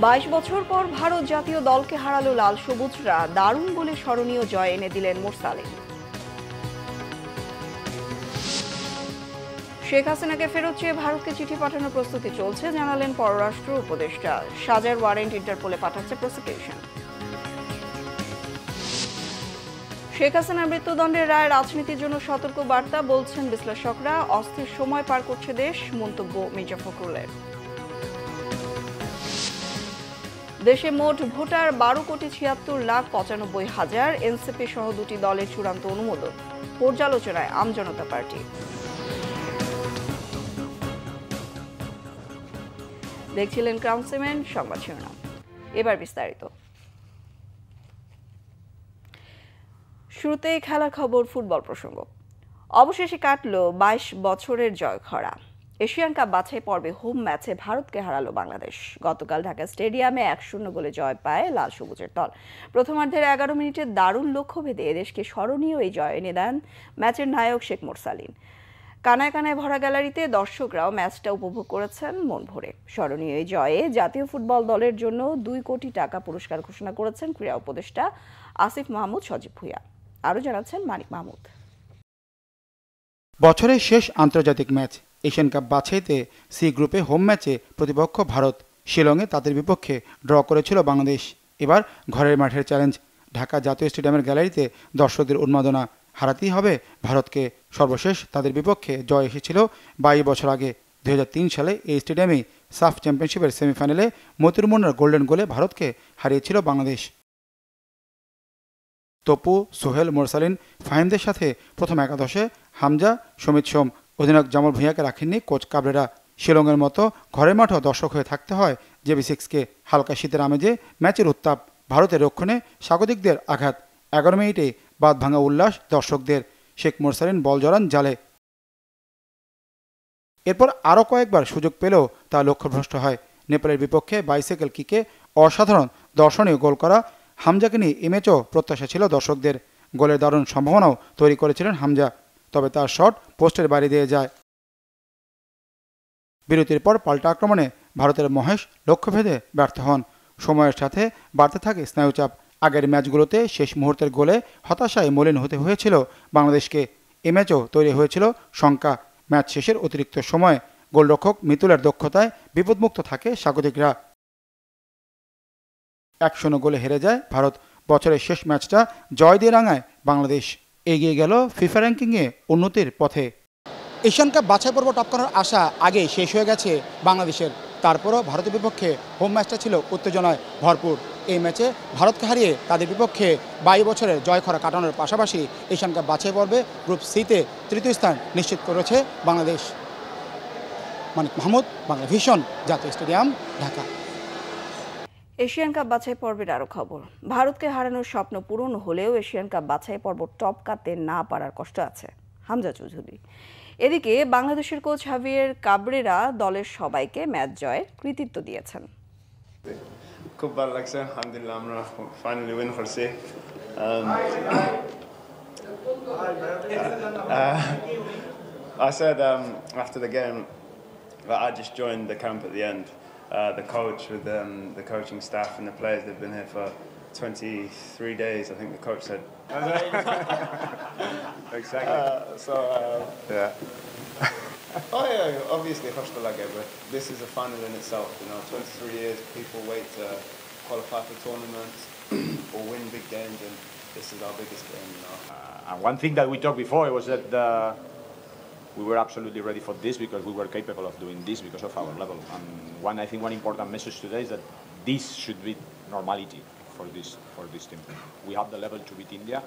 22 বছর পর ভারত জাতীয় দলকে হারালো লাল সবুজরা, দারুণ বলে স্মরণীয় জয় এনে দিলেন মোরসালিন। শেখ হাসিনাকে ফেরত চেয়ে ভারতকে চিঠি পাঠানোর প্রস্তুতি চলছে, জানালেন পররাষ্ট্র উপদেষ্টা। সাজার ওয়ারেন্ট ইন্টারপোলে পাঠাচ্ছে প্রসিকিউশন। শেখ হাসিনার মৃত্যুদণ্ডের রায় রাজনীতির জন্য সতর্ক বার্তা, বলছেন বিশ্লেষকরা। অস্থির সময় পার করছে দেশ, মন্তব্য মির্জা ফখরুলের। দেশে মোট ভোটার 12,76,95,000। এনসিপি সহ দুটি দলের চূড়ান্ত অনুমোদন, পর্যালোচনায় আমজনতা পার্টি। দেখছিলেন ক্রাউন সিমেন্ট সংবাদ শিরোনাম, এবার বিস্তারিত। শুরুতেই খেলার খবর, ফুটবল প্রসঙ্গ। অবশেষে কাটল 22 বছরের জয়খরা। এশিয়ান কাপ বাছাই পর্বে হোম ম্যাচে ভারতকে হারালো বাংলাদেশ। গতকাল ঢাকা স্টেডিয়ামে 1-0 গোলে জয় পায় লাল সবুজের দল। প্রথমার্ধের 11 মিনিটে দারুণ লক্ষ্যভেদে দেশকে স্মরণীয় এই জয় এনে দেন ম্যাচের নায়ক শেখ মোরসালিন। কানায় কানায় ভরা গ্যালারিতে দর্শকরাও ম্যাচটা উপভোগ করেছেন মন ভরে। স্মরণীয় এই জয়ে জাতীয় ফুটবল দলের জন্য 2 কোটি টাকা পুরস্কার ঘোষণা করেছেন ক্রীড়া উপদেষ্টা আসিফ মাহমুদ সজীব ভুঁইয়া। আরও জানাচ্ছেন মানিক মাহমুদ। বছরের শেষ আন্তর্জাতিক ম্যাচ এশিয়ান কাপ বাছাইতে সি গ্রুপে হোম ম্যাচে প্রতিপক্ষ ভারত। শিলংয়ে তাদের বিপক্ষে ড্র করেছিল বাংলাদেশ। এবার ঘরের মাঠের চ্যালেঞ্জ। ঢাকা জাতীয় স্টেডিয়ামের গ্যালারিতে দর্শকদের উন্মাদনা। হারাতেই হবে ভারতকে। সর্বশেষ তাদের বিপক্ষে জয় এসেছিল 22 বছর আগে। 2003 সালে এই স্টেডিয়ামেই সাফ চ্যাম্পিয়নশিপের সেমিফাইনালে মতিউর মুন্নার গোল্ডেন গোলে ভারতকে হারিয়েছিল বাংলাদেশ। তপু, সোহেল, মোরসালিন, ফাহিমদের সাথে প্রথম একাদশে হামজা, সমিত সোম, অধিনায়ক জামাল ভুঁইয়াকে রাখেননি কোচ কাবরেরা। শিলংয়ের মতো ঘরের মাঠেও দর্শক হয়ে থাকতে হয় JB6কে। হালকা শীতের আমেজে ম্যাচের উত্তাপ, ভারতের রক্ষণে স্বাগতিকদের আঘাত। 11 মিনিটে বাদ ভাঙা উল্লাস দর্শকদের। শেখ মোরসালিন বল জড়ান জালে। এরপর আরও কয়েকবার সুযোগ পেলেও তা লক্ষ্যভ্রষ্ট হয়। নেপালের বিপক্ষে বাইসাইকেল কিকে অসাধারণ দর্শনীয় গোল করা হামজাকে নিয়ে এই ম্যাচও প্রত্যাশা ছিল দর্শকদের। গোলের দারুণ সম্ভাবনাও তৈরি করেছিলেন হামজা, তবে তার শট পোস্টের বাইরে দিয়ে যায়। বিরতির পর পাল্টা আক্রমণে ভারতের মহেশ লক্ষ্যভেদে ব্যর্থ হন। সময়ের সাথে বাড়তে থাকে স্নায়ুচাপ। আগের ম্যাচগুলোতে শেষ মুহূর্তের গোলে হতাশায় মলিন হতে হয়েছিল বাংলাদেশকে। এ ম্যাচও তৈরি হয়েছিল শঙ্কা। ম্যাচ শেষের অতিরিক্ত সময়ে গোলরক্ষক মিতুলের দক্ষতায় বিপদমুক্ত থাকে স্বাগতিকরা। 1-0 গোলে হেরে যায় ভারত। বছরের শেষ ম্যাচটা জয় দিয়ে রাঙায় বাংলাদেশ। এগিয়ে গেল ফিফা র্যাঙ্কিংয়ে উন্নতির পথে। এশিয়ান কাপ বাছাই পর্ব টপ করার আশা আগেই শেষ হয়ে গেছে বাংলাদেশের। তারপরও ভারতের বিপক্ষে হোম ম্যাচটা ছিল উত্তেজনায় ভরপুর। এই ম্যাচে ভারতকে হারিয়ে তাদের বিপক্ষে 22 বছরের জয়খরা কাটানোর পাশাপাশি এশিয়ান কাপ বাছাই পর্বে গ্রুপ সিতে তৃতীয় স্থান নিশ্চিত করেছে বাংলাদেশ। মানিক মাহমুদ, বাংলা ভিশন, জাতীয় স্টেডিয়াম, ঢাকা। এশিয়ান কাপ বাছাই পর্বের আরও খবর। ভারতকে হারানোর স্বপ্ন পূরণ হলেও এশিয়ান কাপ বাছাই পর্ব টপকাতে না পারার কষ্ট আছে হামজা চৌধুরী। এদিকে বাংলাদেশের কোচ হাভিয়ের কাবরেরা দলের সবাইকে ম্যাচ জয়ের কৃতিত্ব দিয়েছেন। খুব ভালো লাগছে, আলহামদুলিল্লাহ আমরা ফাইনালি উইন করছি। I said after the game that I just joined the camp at the end. The coach with the coaching staff and the players, they've been here for 23 days, I think the coach said. Exactly. Yeah. Oh yeah, obviously Hostelage, but this is a final in itself, 23 years people wait to qualify for tournaments or win big games, and this is our biggest game, And one thing that we talked before was that we were absolutely ready for this because we were capable of doing this because of our level. And one important message today is that this should be normality for this team. We have the level to beat India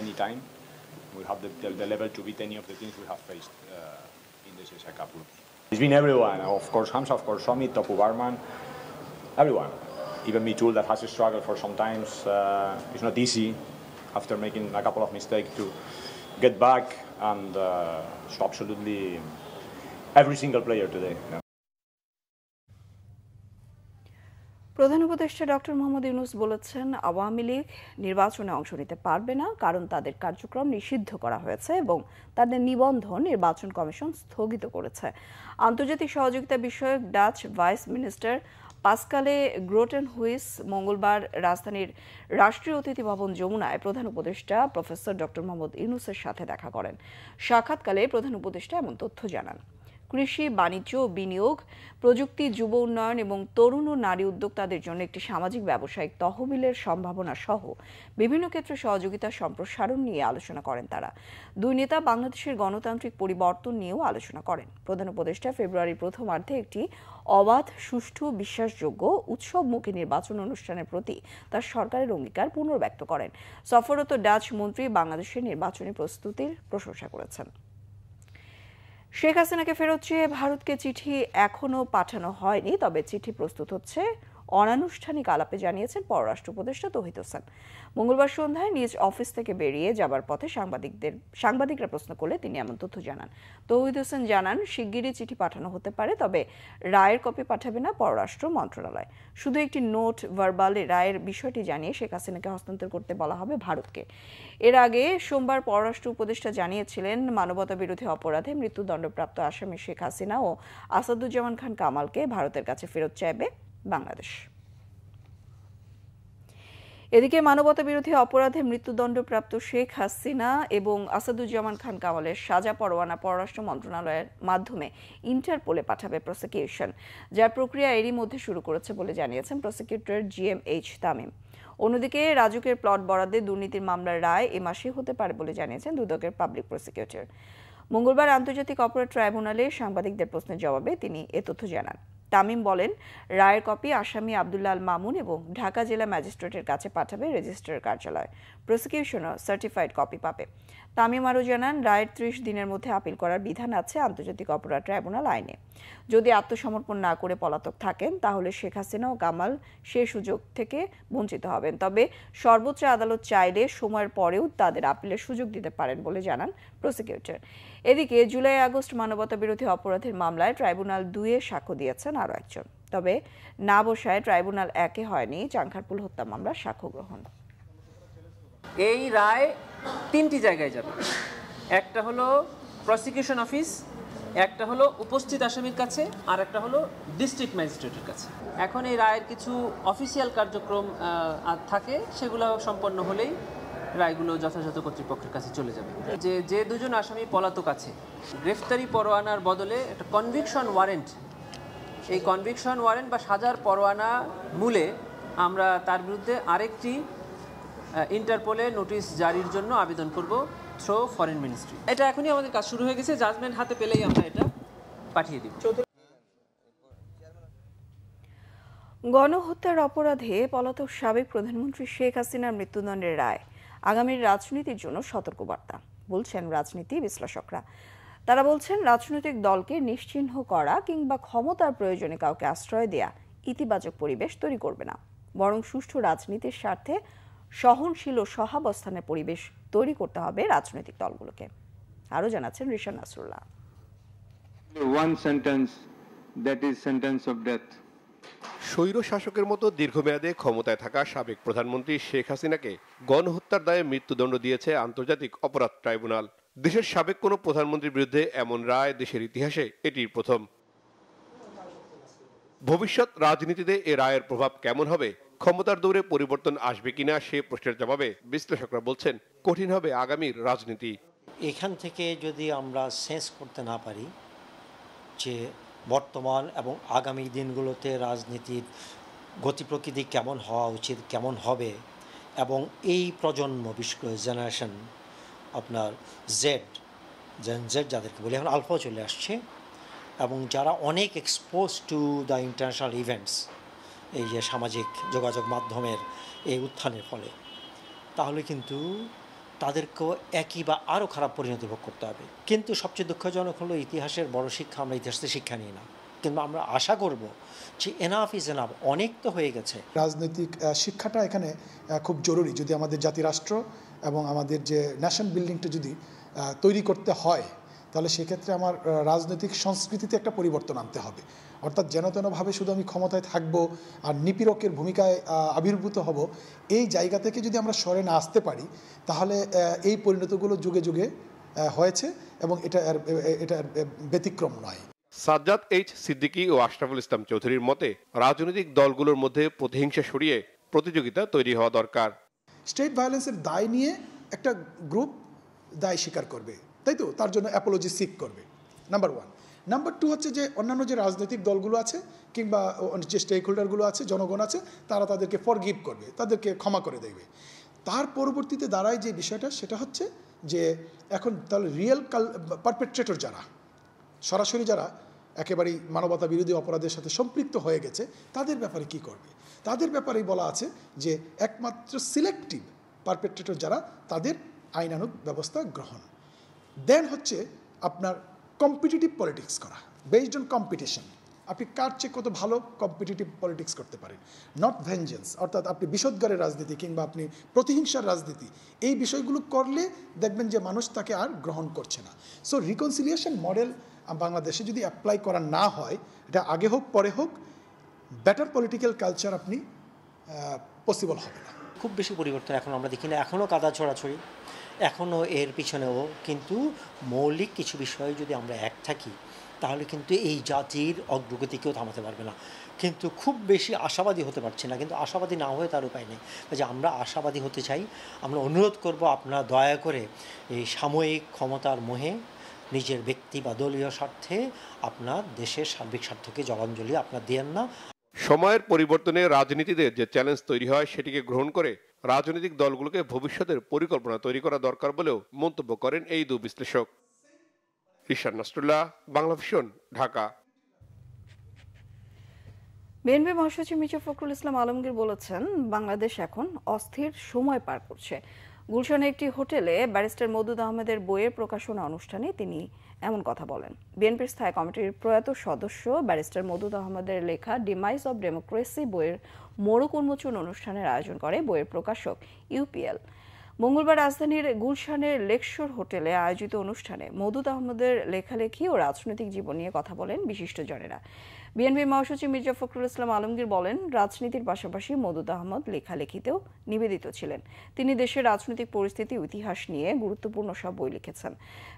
anytime. We have the level to beat any of the teams we have faced in this Asia Cup group. It's been everyone, of course Hamza, of course Somi, Topu Barman, everyone. Even Mitul that has struggled for some times. It's not easy after making a couple of mistakes to get back, and so absolutely every single player today. প্রধান উপদেষ্টা doctor Mohammad Yunus বলেছেন, আওয়ামী লীগ নির্বাচনে অংশ নিতে পারবে না, কারণ তাদের কার্যক্রম নিষিদ্ধ করা হয়েছে এবং তাদের নিবন্ধন নির্বাচন কমিশন স্থগিত করেছে। আন্তর্জাতিক সহযোগিতা বিষয়ক ডাচ ভাইস মিনিস্টার পাসকালে গ্রোটেন হুইস মঙ্গলবার রাজধানীর রাষ্ট্রীয় অতিথি ভবন যমুনায় প্রধান উপদেষ্টা প্রফেসর ডক্টর মোহাম্মদ ইউনূসের সাথে দেখা করেন। সাক্ষাৎকালে প্রধান উপদেষ্টা এমন তথ্য জানান। কৃষি, বাণিজ্য, বিনিয়োগ, প্রযুক্তি, যুব উন্নয়ন এবং তরুণ ও নারী উদ্যোক্তাদের জন্য একটি সামাজিক ব্যবসায়িক তহবিলের সম্ভাবনা সহ বিভিন্ন ক্ষেত্রে সহযোগিতা সম্প্রসারণ নিয়ে আলোচনা করেন তারা। দুই নেতা বাংলাদেশের গণতান্ত্রিক পরিবর্তন নিয়েও আলোচনা করেন। প্রধান উপদেষ্টা ফেব্রুয়ারির প্রথমার্ধে একটি অবাধ, সুষ্ঠু, বিশ্বাসযোগ্য, উৎসবমুখী নির্বাচন অনুষ্ঠানের প্রতি তার সরকারের অঙ্গীকার পুনর্ব্যক্ত করেন। সফররত ডাচ মন্ত্রী বাংলাদেশের নির্বাচনী প্রস্তুতির প্রশংসা করেছেন। শেখ হাসিনাকে ফেরত চেয়ে ভারতকে চিঠি এখনো পাঠানো হয়নি, তবে চিঠি প্রস্তুত হচ্ছে অনানুষ্ঠানিক আলাপে জানিয়েছেন পররাষ্ট্র উপদেষ্টা তৌহিদ হোসেন। মঙ্গলবার সন্ধ্যায় নিজ অফিস থেকে বেরিয়ে যাবার পথে সাংবাদিকরা প্রশ্ন করলে তিনি এমন তথ্য জানান। তৌহিদ হোসেন জানান, শিগগিরই চিঠি পাঠানো হতে পারে, তবে রায়ের কপি পাঠাবে না পররাষ্ট্র মন্ত্রণালয়। শুধু একটি নোট ভার্বালে রায়ের বিষয়টি জানিয়ে শেখ হাসিনাকে হস্তান্তর করতে বলা হবে ভারতকে। এর আগে সোমবার পররাষ্ট্র উপদেষ্টা জানিয়েছিলেন, মানবতা বিরোধী অপরাধে মৃত্যুদণ্ডপ্রাপ্ত আসামি শেখ হাসিনা ও আসাদুজ্জামান খান কামালকে ভারতের কাছে ফেরত চাইবে বাংলাদেশ। এদিকে মানবতা বিরোধী অপরাধে মৃত্যুদণ্ডপ্রাপ্ত শেখ হাসিনা এবং আসাদুজ্জামান খান কামালের সাজা পরোয়ানা পররাষ্ট্র মন্ত্রণালয়ের মাধ্যমে ইন্টারপোলে পাঠাবে প্রসিকিউশন, যার প্রক্রিয়া এরই মধ্যে শুরু করেছে বলে জানিয়েছেন প্রসিকিউটর GMH তামিম। অন্যদিকে রাজুকের প্লট বরাদ্দে দুর্নীতির মামলার রায় এ মাসেই হতে পারে বলে জানিয়েছেন দুদকের পাবলিক প্রসিকিউটর। মঙ্গলবার আন্তর্জাতিক অপরাধ ট্রাইব্যুনালে সাংবাদিকদের প্রশ্নের জবাবে তিনি এ তথ্য জানান। তামিম বলেন, রায়ের কপি আসামি আব্দুল্লাহ আল মামুন এবং ঢাকা জেলা ম্যাজিস্ট্রেটের কাছে পাঠাবে রেজিস্ট্রার কার্যালয়। প্রসিকিউশনও সার্টিফাইড কপি পাবে। তামিম আরও জানান, রায়ের 30 দিনের মধ্যে আপিল করার বিধান আছে আন্তর্জাতিক অপরাধ ট্রাইব্যুনাল আইনে। যদি আত্মসমর্পণ না করে পলাতক থাকেন তাহলে শেখ হাসিনা ও কামাল সে সুযোগ থেকে বঞ্চিত হবেন, তবে সর্বোচ্চ আদালত চাইলে সময়ের পরেও তাদের আপিলের সুযোগ দিতে পারেন বলে জানান প্রসিকিউটর। এদিকে জুলাই আগস্ট মানবতা বিরোধী অপরাধের মামলায় ট্রাইব্যুনাল 2-এ সাক্ষ্য দিয়েছেন আরও একজন, তবে না বসায় ট্রাইব্যুনাল 1-এ হয়নি চাংখারপুল হত্যা মামলার সাক্ষ্য গ্রহণ। এই রায় 3টি জায়গায় যাবে। একটা হলো প্রসিকিউশন অফিস, একটা হলো উপস্থিত আসামির কাছে, আর একটা হলো ডিস্ট্রিক্ট ম্যাজিস্ট্রেটের কাছে। এখন এই রায়ের কিছু অফিসিয়াল কার্যক্রম থাকে, সেগুলো সম্পন্ন হলেই রায়গুলো যথাযথ কর্তৃপক্ষের কাছে চলে যাবে। যে দুজন আসামি পলাতক আছে, গ্রেফতারি পরোয়ানার বদলে একটা কনভিকশন ওয়ারেন্ট, এই কনভিকশন ওয়ারেন্ট বা সাজার পরোয়ানা মূলে আমরা তার বিরুদ্ধে আরেকটি ইন্টারপোলে নোটিশ জারির জন্য আবেদন করব থ্রু ফরেন মিনিস্ট্রি। এটা এখনই আমাদের কাজ শুরু হয়ে গেছে, জাজমেন্ট হাতে পেলেই আমরা এটা পাঠিয়ে দিব। গণহত্যার অপরাধে পলাতক সাবেক প্রধানমন্ত্রী শেখ হাসিনার মৃত্যুদণ্ডের রায় আগামীর রাজনীতির জন্য সতর্কবার্তা, বলছেন রাজনীতি বিশ্লেষকরা। তারা বলছেন, রাজনৈতিক দলকে নিশ্চিহ্ন করা কিংবা ক্ষমতার প্রয়োজনে কাউকে আশ্রয় দেয়া ইতিবাচক পরিবেশ তৈরি করবে না, বরং সুষ্ঠু রাজনীতির স্বার্থে সহনশীল ও সহাবস্থানের পরিবেশ তৈরি করতে হবে রাজনৈতিক দলগুলোকে। আরও জানাচ্ছেন Rishan Nasrullah. One sentence, that is sentence of death. স্বৈর শাসকের মতো দীর্ঘমেয়াদে ক্ষমতায় থাকা সাবেক প্রধানমন্ত্রী শেখ হাসিনাকে গণহত্যার দায়ে মৃত্যুদণ্ড দিয়েছে আন্তর্জাতিক অপরাধ ট্রাইব্যুনাল। দেশের সাবেক কোনো প্রধানমন্ত্রীর বিরুদ্ধে এমন রায় দেশের ইতিহাসে এটিই প্রথম। ভবিষ্যৎ রাজনীতিতে এ রায়ের প্রভাব কেমন হবে, ক্ষমতার দৌড়ে পরিবর্তন আসবে কিনা সে প্রশ্নের জবাবে বিশ্লেষকরা বলছেন, কঠিন হবে আগামীর রাজনীতি। এখান থেকে যদি আমরা সেন্স করতে না পারি যে বর্তমান এবং আগামী দিনগুলোতে রাজনীতির গতি প্রকৃতি কেমন হওয়া উচিত, কেমন হবে, এবং এই প্রজন্ম, বিশেষ করে জেনারেশন আপনার জেন জেড যাদেরকে বলি, এখন আলফাও চলে আসছে, এবং যারা অনেক expose to the international events, এই যে সামাজিক যোগাযোগ মাধ্যমের এই উত্থানের ফলে, তাহলে কিন্তু তাদেরকেও একই বা আরও খারাপ পরিণতি ভোগ করতে হবে। কিন্তু সবচেয়ে দুঃখজনক হলো ইতিহাসের বড় শিক্ষা আমরা ইতিহাস থেকে শিক্ষা নিই না, কিন্তু আমরা আশা করব যে এনাফ ইজ এনাফ, অনেক তো হয়ে গেছে। রাজনৈতিক শিক্ষাটা এখানে খুব জরুরি। যদি আমাদের জাতিরাষ্ট্র এবং আমাদের যে ন্যাশন বিল্ডিংটা যদি তৈরি করতে হয়, তাহলে সেক্ষেত্রে আমার রাজনৈতিক সংস্কৃতিতে একটা পরিবর্তন আনতে হবে। অর্থাৎ যেন তেনভাবে শুধু আমি ক্ষমতায় থাকব আর নিপীড়কের ভূমিকায় আবির্ভূত হব, এই জায়গা থেকে যদি আমরা সরে না আসতে পারি, তাহলে এই পরিণতিগুলো যুগে যুগে হয়েছে এবং এটা ব্যতিক্রম নয়। সাজ্জাদ এইচ সিদ্দিকী ও আশরাফুল ইসলাম চৌধুরীর মতে রাজনৈতিক দলগুলোর মধ্যে প্রতিহিংসা সরিয়ে প্রতিযোগিতা তৈরি হওয়া দরকার। স্টেট ভায়োলেন্সের দায় নিয়ে একটা গ্রুপ দায় স্বীকার করবে, তাই তো, তার জন্য অ্যাপোলজি সিক করবে, নাম্বার 1। নাম্বার 2 হচ্ছে যে অন্যান্য যে রাজনৈতিক দলগুলো আছে কিংবা যে স্টেক হোল্ডারগুলো আছে, জনগণ আছে, তারা তাদেরকে ফরগিভ করবে, তাদেরকে ক্ষমা করে দেবে। তার পরবর্তীতে দাঁড়ায় যে বিষয়টা, সেটা হচ্ছে যে এখন তাহলে রিয়েল পারপেট্রেটর যারা, সরাসরি যারা একেবারেই মানবতা বিরোধী অপরাধের সাথে সম্পৃক্ত হয়ে গেছে, তাদের ব্যাপারে কি করবে? তাদের ব্যাপারেই বলা আছে যে একমাত্র সিলেক্টিভ পারপেট্রেটর যারা, তাদের আইনানুগ ব্যবস্থা গ্রহণ। দেন হচ্ছে আপনার কম্পিটিটিভ পলিটিক্স করা, বেসড অন কম্পিটিশন। আপনি কার চেয়ে কত ভালো কম্পিটিটিভ পলিটিক্স করতে পারেন, নট ভেঞ্জেন্স, অর্থাৎ আপনি বিষোদ্গারের রাজনীতি কিংবা আপনি প্রতিহিংসার রাজনীতি, এই বিষয়গুলো করলে দেখবেন যে মানুষ তাকে আর গ্রহণ করছে না। সো রিকনসিলিয়েশন মডেল বাংলাদেশে যদি অ্যাপ্লাই করা না হয়, এটা আগে হোক পরে হোক, বেটার পলিটিক্যাল কালচার আপনি পসিবল হবে না। খুব বেশি পরিবর্তন এখন আমরা দেখি না, এখনও কাদা ছড়াছড়ি, এখনও এর পিছনেও কিন্তু মৌলিক কিছু বিষয়ে যদি আমরা এক থাকি, তাহলে কিন্তু এই জাতির অগ্রগতিকেও থামাতে পারবে না। কিন্তু খুব বেশি আশাবাদী হতে পারছি না, কিন্তু আশাবাদী না হয়ে তার উপায় নেই। যে আমরা আশাবাদী হতে চাই, আমরা অনুরোধ করব আপনারা দয়া করে এই সাময়িক ক্ষমতার মোহে নিজের ব্যক্তি বা দলীয় স্বার্থে আপনার দেশের সার্বিক স্বার্থকে জলাঞ্জলি আপনার দেন না। সময়ের পরিবর্তনে রাজনীতিতে যে চ্যালেঞ্জ তৈরি হয়, সেটিকে গ্রহণ করে রাজনৈতিক দলগুলোকে ভবিষ্যতের পরিকল্পনা তৈরি করা দরকার বলেও মন্তব্য করেন এই দুই বিশ্লেষক। রিশাদ নাসরুল্লাহ, বাংলাভিশন, ঢাকা। বিএনপি মহাসচিব মির্জা ফখরুল ইসলাম আলমগীর বলেছেন, বাংলাদেশ এখন অস্থির সময় পার করছে। গুলশানে একটি হোটেলে ব্যারিস্টার মওদুদ আহমেদের বইয়ের প্রকাশনা অনুষ্ঠানে তিনি এমন কথা বলেন। বিএনপির স্থায়ী কমিটির প্রয়াত সদস্য ব্যারিস্টার মওদুদ আহমেদের লেখা ডিমাইজ অব ডেমোক্রেসি বইয়ের মোড়ক উন্মোচন অনুষ্ঠানের আয়োজন করে বইয়ের প্রকাশক ইউপিএল। মঙ্গলবার রাজধানীর গুলশানের লেকশোর হোটেলে আয়োজিত অনুষ্ঠানে মওদুদ আহমেদের লেখালেখি ও রাজনৈতিক জীবন নিয়ে কথা বলেন বিশিষ্টজনেরা। বিএনপি মহাসচিব মির্জা ফখরুল ইসলাম আলমগীর বলেন, রাজনীতির পাশাপাশি মওদুদ আহমদ লেখালেখিতেও নিবেদিত ছিলেন। তিনি দেশের রাজনৈতিক পরিস্থিতি ও ইতিহাস নিয়ে গুরুত্বপূর্ণ সব বই লিখেছেন।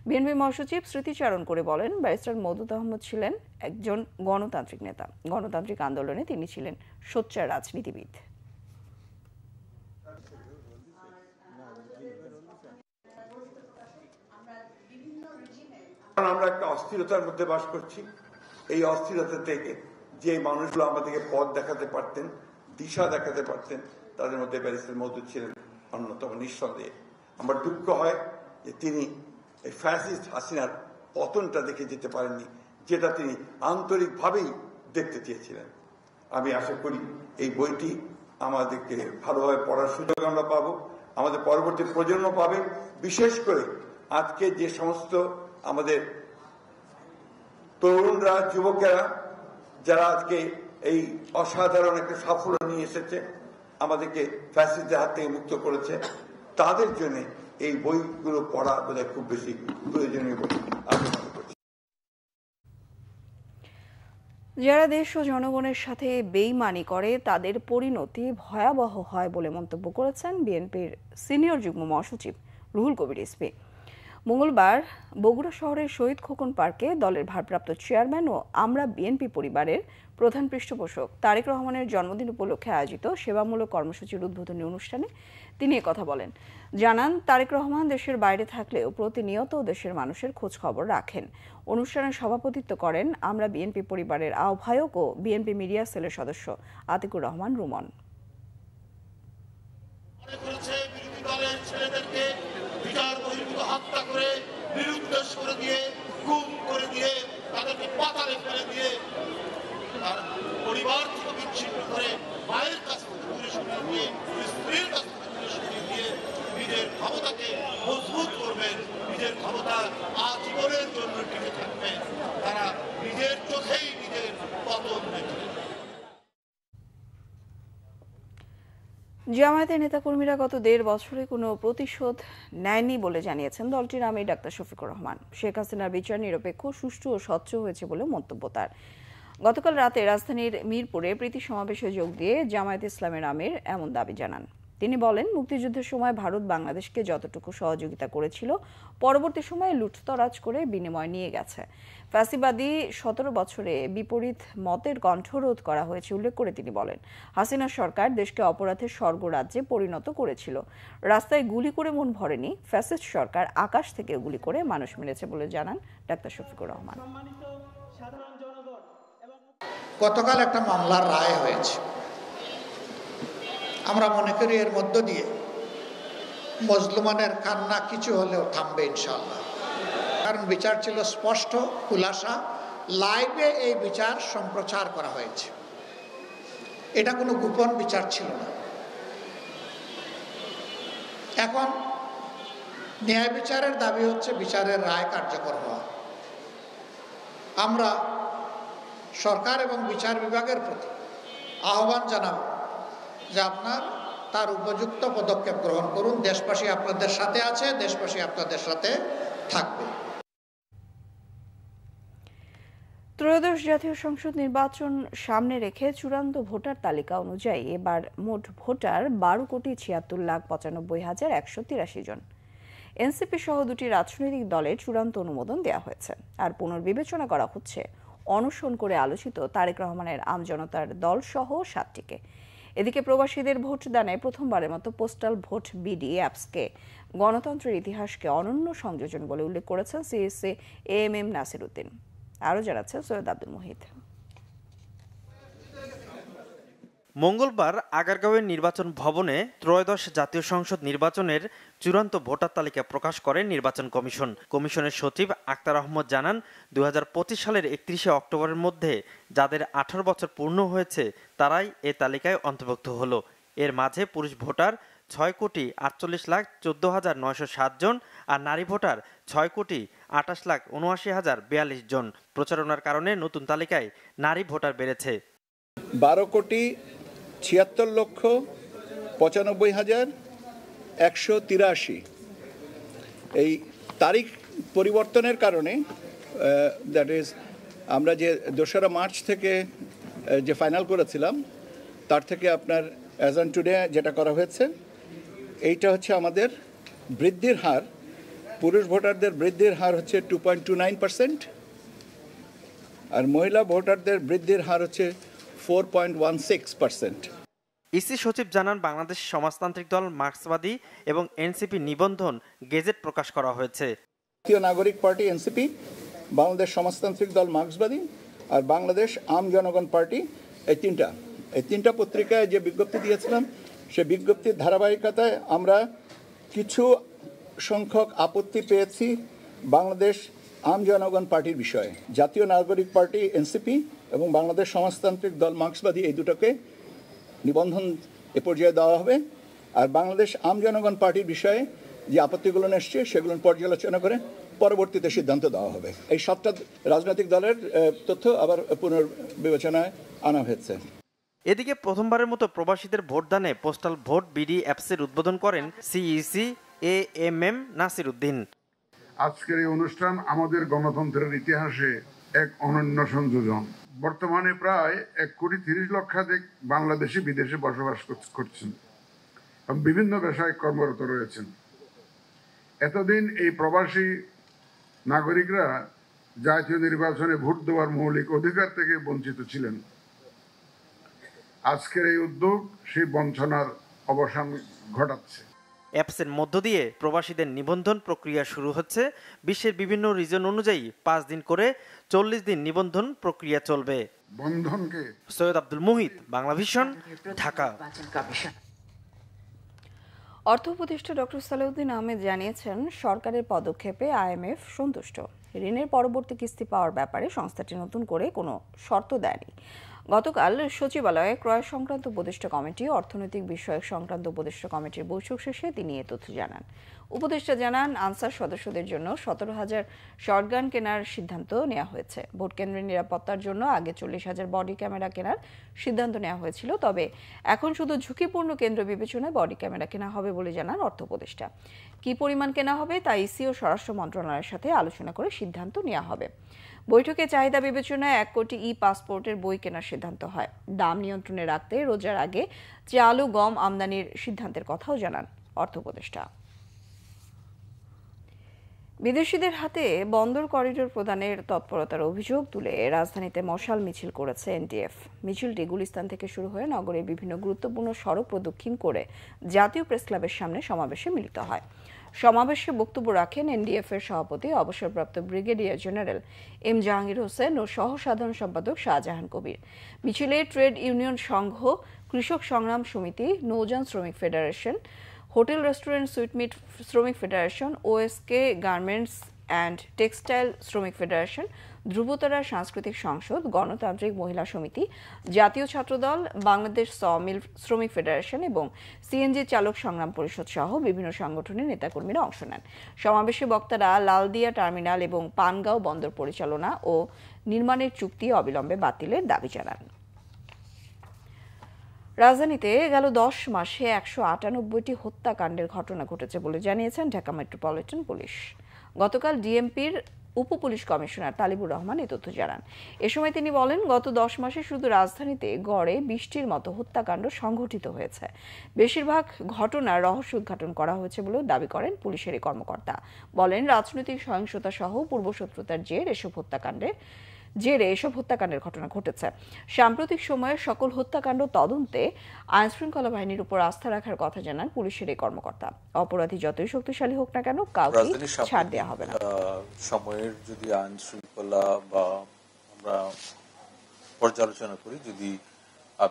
বিএনপি মহাসচিব স্মৃতিচারণ করে বলেন, ব্যারিস্টার মওদুদ আহমদ ছিলেন একজন গণতান্ত্রিক নেতা। গণতান্ত্রিক আন্দোলনে তিনি ছিলেন সোচ্চার রাজনীতিবিদ। আমরা একটা অস্থিরতার মধ্যে বাস করছি। এই অস্থিরতা থেকে যে মানুষগুলো আমাদেরকে পথ দেখাতে পারতেন, দিশা দেখাতে পারতেন, তাদের মধ্যে ব্যারিস্টার মওদুদ ছিলেন অন্যতম, নিঃসন্দেহে। আমার দুঃখ হয় যে তিনি এই ফ্যাসিস্ট হাসিনার পতনটা দেখে যেতে পারেননি, যেটা তিনি আন্তরিকভাবেই দেখতে চেয়েছিলেন। আমি আশা করি এই বইটি আমাদেরকে ভালোভাবে পড়ার সুযোগ আমরা পাবো, আমাদের পরবর্তী প্রজন্ম পাবে। বিশেষ করে আজকে যে সমস্ত আমাদের তরুণরা, যুবকেরা যারা আজকে এই অসাধারণ একটা সাফল্য নিয়ে এসেছে, আমাদেরকে ফ্যাসিস্টদের হাত থেকে মুক্ত করেছে, তাদের জন্য এই বইগুলো পড়া বোধহয় খুব বেশি প্রয়োজনীয় বলে আমি মনে করছি। যারা দেশ ও জনগণের সাথে বেইমানি করে, তাদের পরিণতি ভয়াবহ হয় বলে মন্তব্য করেছেন বিএনপির সিনিয়র যুগ্ম মহাসচিব রুহুল কবির রিজভী। মঙ্গলবার বগুড়া শহরের শহীদ খোকন পার্কে দলের ভারপ্রাপ্ত চেয়ারম্যান ও আমরা বিএনপি পরিবারের প্রধান পৃষ্ঠপোষক তারেক রহমানের জন্মদিন উপলক্ষে আয়োজিত সেবামূলক কর্মসূচির উদ্বোধনী অনুষ্ঠানে তিনি কথা বলেন। জানান, তারেক রহমান দেশের বাইরে থাকলেও প্রতিনিয়ত দেশের মানুষের খোঁজ খবর রাখেন। অনুষ্ঠানে সভাপতিত্ব করেন আমরা বিএনপি পরিবারের আহ্বায়ক ও বিএনপি মিডিয়া সেলের সদস্য আতিকুর রহমান রুমন। হত্যা করে, নিরুদ্দেশ করে দিয়ে, গুম করে দিয়ে, তাদেরকে পাতালে ফেলে দিয়ে, তার পরিবার থেকে বিচ্ছিন্ন করে, মায়ের কাছ থেকে দূরে সরিয়ে দিয়ে, স্ত্রীর কাছ থেকে দূরে সরিয়ে দিয়ে নিজের ক্ষমতাকে মজবুত করবেন, নিজের ক্ষমতা আজীবনের জন্য টিকে থাকবেন। তারা নিজের চোখেই নিজের পতন দেখবেন। জামায়াতের নেতাকর্মীরা গত 1.5 বছরে কোনো প্রতিশোধ নেয়নি বলে জানিয়েছেন দলটির আমির ডাক্তার শফিকুর রহমান। শেখ হাসিনার বিচার নিরপেক্ষ, সুষ্ঠু ও স্বচ্ছ হয়েছে বলে মন্তব্য তার। গতকাল রাতে রাজধানীর মিরপুরে প্রীতি সমাবেশে যোগ দিয়ে জামায়াত ইসলামের আমির এমন দাবি জানান। তিনি বলেন, মুক্তিযুদ্ধের সময় ভারত বাংলাদেশকে যতটুকু সহযোগিতা করেছিল পরবর্তী সময়ে লুটতরাজ করে বিনিময় নিয়ে গেছে। ফ্যাসিবাদী 17 বছরে বিপরীত মতের কণ্ঠরোধ করা হয়েছে উল্লেখ করে তিনি বলেন, হাসিনা সরকার দেশকে অপরাধের স্বর্গরাজ্যে পরিণত করেছিল। রাস্তায় গুলি করে মন ভরেনি, ফ্যাসিস্ট সরকার আকাশ থেকে গুলি করে মানুষ মেরেছে বলে জানান ডাক্তার শফিকুর রহমান। গতকাল একটা মামলার রায় হয়েছে, আমরা মনে করি এর মধ্য দিয়ে মজলুমানের কান্না কিছু হলেও থামবে ইনশাআল্লাহ। কারণ বিচার ছিল স্পষ্ট, খুলাসা, লাইভে এই বিচার সম্প্রচার করা হয়েছে। এটা কোনো গোপন বিচার ছিল না। এখন ন্যায় বিচারের দাবি হচ্ছে বিচারের রায় কার্যকর হওয়া। আমরা সরকার এবং বিচার বিভাগের প্রতি আহ্বান জানাব যে আপনার তার উপযুক্ত পদক্ষেপ গ্রহণ করুন। দেশবাসী আপনাদের সাথে আছে, দেশবাসী আপনাদের সাথে থাকবে। ত্রয়োদশ জাতীয় সংসদ নির্বাচন সামনে রেখে চূড়ান্ত ভোটার তালিকা অনুযায়ী এবার মোট ভোটার 12,96,95,183 জন। এনসিপি সহ দুটি রাজনৈতিক দলের চূড়ান্ত অনুমোদন দেওয়া হয়েছে, আর পুনর্বিবেচনা করা হচ্ছে অনশন করে আলোচিত তারেক রহমানের আমজনতার দল সহ 7টিকে। এদিকে প্রবাসীদের ভোটদানে প্রথমবারের মতো পোস্টাল ভোট বিডি অ্যাপসকে গণতন্ত্রের ইতিহাসকে অনন্য সংযোজন বলে উল্লেখ করেছেন সিএসসি এএমএম নাসির উদ্দিন। আরও জানাচ্ছেন সৈয়দ আব্দুল মুহিত। মঙ্গলবার আগারগাঁওয়ের নির্বাচন ভবনে ত্রয়োদশ জাতীয় সংসদ নির্বাচনের চূড়ান্ত ভোটার তালিকা প্রকাশ করে নির্বাচন কমিশন। কমিশনের সচিব আক্তার আহমদ জানান, 2025 সালের 31শে অক্টোবরের মধ্যে যাদের 18 বছর পূর্ণ হয়েছে তারাই এ তালিকায় অন্তর্ভুক্ত হলো। এর মাঝে পুরুষ ভোটার 6,48,14,907 জন আর নারী ভোটার 6,28,79,042 জন। প্রচারণার কারণে নতুন তালিকায় নারী ভোটার বেড়েছে। 12,76,95,183। এই তারিখ পরিবর্তনের কারণে দ্যাট ইজ আমরা যে 2রা মার্চ থেকে যে ফাইনাল করেছিলাম তার থেকে আপনার অ্যাজ অন টুডে যেটা করা হয়েছে এইটা হচ্ছে আমাদের বৃদ্ধির হার। পুরুষ ভোটারদের বৃদ্ধির হার হচ্ছে 2.29% আর মহিলা ভোটারদের বৃদ্ধির হার হচ্ছে 4.16%। ইসি সচিব জানান, বাংলাদেশ সমাজতান্ত্রিক দল মার্ক্সবাদী এবং এনসিপি নিবন্ধন গেজেট প্রকাশ করা হয়েছে। জাতীয় নাগরিক পার্টি এনসিপি, বাংলাদেশ সমাজতান্ত্রিক দল মার্ক্সবাদী আর বাংলাদেশ আম জনগণ পার্টি, এই তিনটা পত্রিকায় যে বিজ্ঞপ্তি দিয়েছিলাম সে বিজ্ঞপ্তির ধারাবাহিকতায় আমরা কিছু সংখ্যক আপত্তি পেয়েছি বাংলাদেশ আম জনগণ পার্টির বিষয়ে। জাতীয় নাগরিক পার্টি এনসিপি এবং বাংলাদেশ সমাজতান্ত্রিক দল মার্ক্সবাদী এই দুটোকে নিবন্ধন এ পর্যায়ে দেওয়া হবে। আর বাংলাদেশ আম জনগণ পার্টির বিষয়ে যে আপত্তিগুলো এসছে সেগুলো পর্যালোচনা করে পরবর্তীতে সিদ্ধান্ত দেওয়া হবে। এই 7টা রাজনৈতিক দলের তথ্য আবার পুনর্বিবেচনায় আনা হয়েছে। এদিকে প্রথমবারের মতো প্রবাসীদের ভোটদানে পোস্টাল ভোট বিডি অ্যাপসের উদ্বোধন করেন সিইসি এএমএম নাসির উদ্দিন। আজকের এই অনুষ্ঠান আমাদের গণতন্ত্রের ইতিহাসে এক অনন্য সংযোজন। বর্তমানে প্রায় 1,30,00,000 বাংলাদেশি বিদেশে বসবাস করছেন এবং বিভিন্ন পেশায় কর্মরত রয়েছেন। এতদিন এই প্রবাসী নাগরিকরা জাতীয় নির্বাচনে ভোট দেওয়ার মৌলিক অধিকার থেকে বঞ্চিত ছিলেন। আজকের এই উদ্যোগ সেই বঞ্চনার অবসান ঘটাচ্ছে। অ্যাপসের মধ্য দিয়ে প্রবাসীদের নিবন্ধন প্রক্রিয়া শুরু হচ্ছে। বিশ্বের বিভিন্ন রিজন অনুযায়ী 5 দিন করে 40 দিন নিবন্ধন প্রক্রিয়া চলবে। বন্ধনকে সৈয়দ আব্দুল মুহিত, বাংলাভিশন, ঢাকা। অর্থ উপদেষ্টা ডক্টর সালেউদ্দিন আহমেদ জানিয়েছেন, সরকারের পদক্ষেপে আইএমএফ সন্তুষ্ট। ঋণের পরবর্তী কিস্তি পাওয়ার ব্যাপারে সংস্থাটি নতুন করে কোনো শর্ত দেয়নি। গতকাল সচিবালয়ে ক্রয় সংক্রান্ত উপদেষ্টা কমিটি, অর্থনৈতিক বিষয়ক সংক্রান্ত উপদেষ্টা কমিটির বৈঠক শেষে তিনি এ তথ্য জানান। উপদেষ্টা জানান, আনসার সদস্যদের জন্য 17,000 শটগান কেনার সিদ্ধান্ত নেওয়া হয়েছে। ভোট কেন্দ্রের নিরাপত্তার জন্য আগে 40,000 বডি ক্যামেরা কেনার সিদ্ধান্ত নেওয়া হয়েছিল, তবে এখন শুধু ঝুঁকিপূর্ণ কেন্দ্র বিবেচনায় বডি ক্যামেরা কেনা হবে বলে জানান অর্থ উপদেষ্টা। কী পরিমাণ কেনা হবে তা ইসি ও স্বরাষ্ট্র মন্ত্রণালয়ের সাথে আলোচনা করে সিদ্ধান্ত নেওয়া হবে। বৈঠকে চাহিদা বিবেচনায় 1 কোটি পাসপোর্টের বই কেনার সিদ্ধান্ত হয়। দাম নিয়ন্ত্রণে রাখতে রোজার আগে চাল ও গম আমদানির সিদ্ধান্তের কথাও জানান অর্থ উপদেষ্টা। বিদেশিদের হাতে বন্দর করিডোর প্রদানের তৎপরতার অভিযোগ তুলে রাজধানীতে মশাল মিছিল করেছে এনডিএফ। মিছিলটি গুলিস্তান থেকে শুরু হয়ে নগরের বিভিন্ন গুরুত্বপূর্ণ সড়ক প্রদক্ষিণ করে জাতীয় প্রেসক্লাবের সামনে সমাবেশে মিলিত হয়। সমাবেশে বক্তব্য রাখেন এনডিএফ-এর সভাপতি অবসরপ্রাপ্ত brigadier general M Jahangir Hossain ও সহ সাধারণ সম্পাদক শাহজাহান কবির। মিছিলে ট্রেড ইউনিয়ন সংঘ, কৃষক সংগ্রাম সমিতি, নৌযান শ্রমিক ফেডারেশন, হোটেল রেস্টুরেন্ট সুইটমিট শ্রমিক ফেডারেশন, ওএসকে গার্মেন্টস অ্যান্ড টেক্সটাইল শ্রমিক ফেডারেশন, ধ্রুবতারা সাংস্কৃতিক সংসদ, গণতান্ত্রিক মহিলা সমিতি, জাতীয় ছাত্রদল, বাংলাদেশ সমিল শ্রমিক ফেডারেশন এবং সিএনজি চালক সংগ্রাম পরিষদ সহ বিভিন্ন সংগঠনের নেতাকর্মীরা অংশ নেন। সমাবেশে বক্তারা লালদিয়া টার্মিনাল এবং পানগাঁও বন্দর পরিচালনা ও নির্মাণের চুক্তি অবিলম্বে বাতিলের দাবি জানান। রাজধানীতে গেল 10 মাসে 198টি হত্যাকাণ্ডের ঘটনা ঘটেছে বলে জানিয়েছেন ঢাকা মেট্রোপলিটন পুলিশ। গতকাল ডিএমপির উপপুলিশ কমিশনার তালিবুর রহমান এই তথ্য জানান। এ সময় তিনি বলেন, গত 10 মাসে শুধু রাজধানীতে গড়ে 20টির মতো হত্যাকাণ্ড সংঘটিত হয়েছে। বেশিরভাগ ঘটনার রহস্য উদ্ঘাটন করা হয়েছে বলেও দাবি করেন পুলিশের এই কর্মকর্তা। বলেন, রাজনৈতিক সহিংসতা সহ পূর্বশত্রুতার জেরে এসব হত্যাকাণ্ডের ঘটনা ঘটেছে। সাম্প্রতিক সময়ে সকল হত্যাকাণ্ড তদন্তে আইনশৃঙ্খলা বাহিনীর উপর আস্থা রাখার কথা জানান পুলিশের এই কর্মকর্তা। অপরাধী যতই শক্তিশালী হোক না কেন, কাউকে ছাড় দেওয়া হবে না। সময়ের যদি আইন শৃঙ্খলা বা আমরা পর্যালোচনা করি, যদি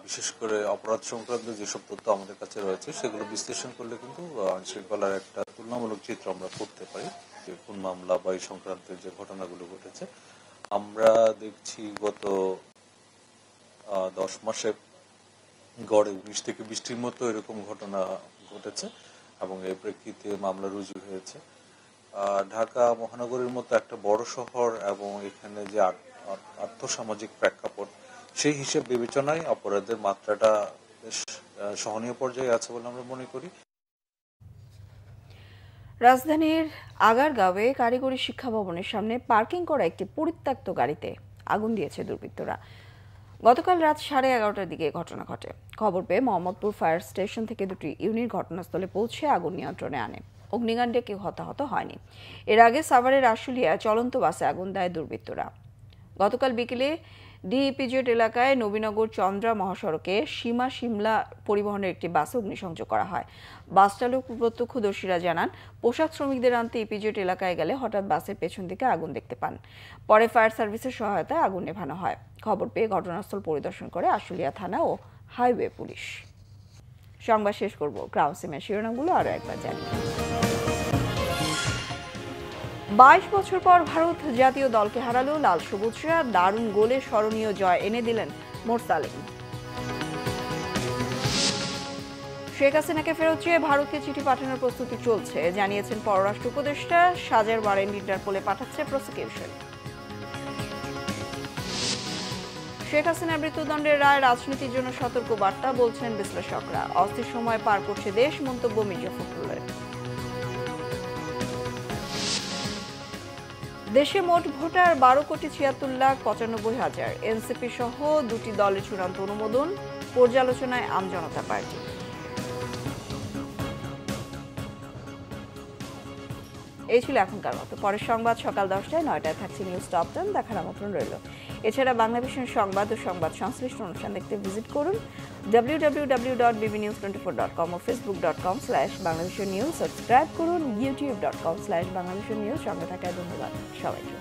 বিশেষ করে অপরাধ সংক্রান্ত যেসব তথ্য আমাদের কাছে রয়েছে সেগুলো বিশ্লেষণ করলে কিন্তু আইন শৃঙ্খলার একটা তুলনামূলক চিত্র আমরা করতে পারি। যে কোন মামলা বা এই সংক্রান্ত যে ঘটনাগুলো ঘটেছে, আমরা দেখছি গত 10 মাসে গড়ে 19 থেকে 20টির মতো এরকম ঘটনা ঘটেছে এবং এর প্রেক্ষিতে মামলা রুজু হয়েছে। ঢাকা মহানগরীর মতো একটা বড় শহর এবং এখানে যে আর্থসামাজিক প্রেক্ষাপট, সেই হিসেব বিবেচনায় অপরাধের মাত্রাটা বেশ সহনীয় পর্যায়ে আছে বলে আমরা মনে করি। রাজধানীর আগারগাঁওয়ে কারিগরি শিক্ষা ভবনের সামনে পার্কিং করা একটি পরিত্যক্ত গাড়িতে আগুন দিয়েছে দুর্বৃত্তরা। গতকাল রাত 11:30টার দিকে ঘটনা ঘটে। খবর পেয়ে মোহাম্মদপুর ফায়ার স্টেশন থেকে 2টি ইউনিট ঘটনাস্থলে পৌঁছে আগুন নিয়ন্ত্রণে আনে। অগ্নিকাণ্ডে কেউ হতাহত হয়নি। এর আগে সাভারের আশুলিয়া চলন্ত বাসে আগুন দেয় দুর্বৃত্তরা। গতকাল বিকেলে ডিইপিজেড এলাকায় নবীনগর চন্দ্রা মহাসড়কে সীমা সিমলা পরিবহনের একটি বাসে অগ্নিসংযোগ করা হয়। বাস চালক প্রত্যক্ষদর্শীরা জানান, পোশাক শ্রমিকদের আনতে ইপিজেড এলাকায় গেলে হঠাৎ বাসের পেছন দিকে আগুন দেখতে পান। পরে ফায়ার সার্ভিসের সহায়তায় আগুন নেভানো হয়। খবর পেয়ে ঘটনাস্থল পরিদর্শন করে আশুলিয়া থানা ও হাইওয়ে পুলিশ। সংবাদ শেষ করব ক্রাউন সিমের শিরোনামগুলো আরও একবার জানি। 22 বছর পর ভারত জাতীয় দলকে হারালো লাল সবুজরা। দারুণ গোলে স্মরণীয় জয় এনে দিলেন মোরসালিম। শেখ হাসিনাকে ফেরত চেয়ে ভারতকে চিঠি পাঠানোর প্রস্তুতি চলছে, জানিয়েছেন পররাষ্ট্র উপদেষ্টা। সাজার ওয়ারেন্ট ইন্টারপোলে পাঠাচ্ছে প্রসিকিউশন। শেখ হাসিনার মৃত্যুদণ্ডের রায় রাজনীতির জন্য সতর্ক বার্তা, বলছেন বিশ্লেষকরা। অস্থির সময় পার করছে দেশ, মন্তব্য মির্জা ফখরুলের। দেশে মোট ভোটার 12,76,95,000। এনসিপি সহ 2টি দলের চূড়ান্ত অনুমোদন, পর্যালোচনায় আমজনতা পার্টি। এই ছিল এখনকার মতো। পরের সংবাদ সকাল 10টায়, 9টায় থাকছে নিউজ টপ 10। দেখার আমন্ত্রণ রইল। এছাড়া বাংলাদেশের সংবাদ ও সংবাদ সংশ্লিষ্ট অনুষ্ঠান দেখতে ভিজিট করুন www.bbnews24.com ও facebook.com/bangladeshernews। সাবস্ক্রাইব করুন youtube.com/bangladeshernews। সঙ্গে থাকায় ধন্যবাদ সবাইকে।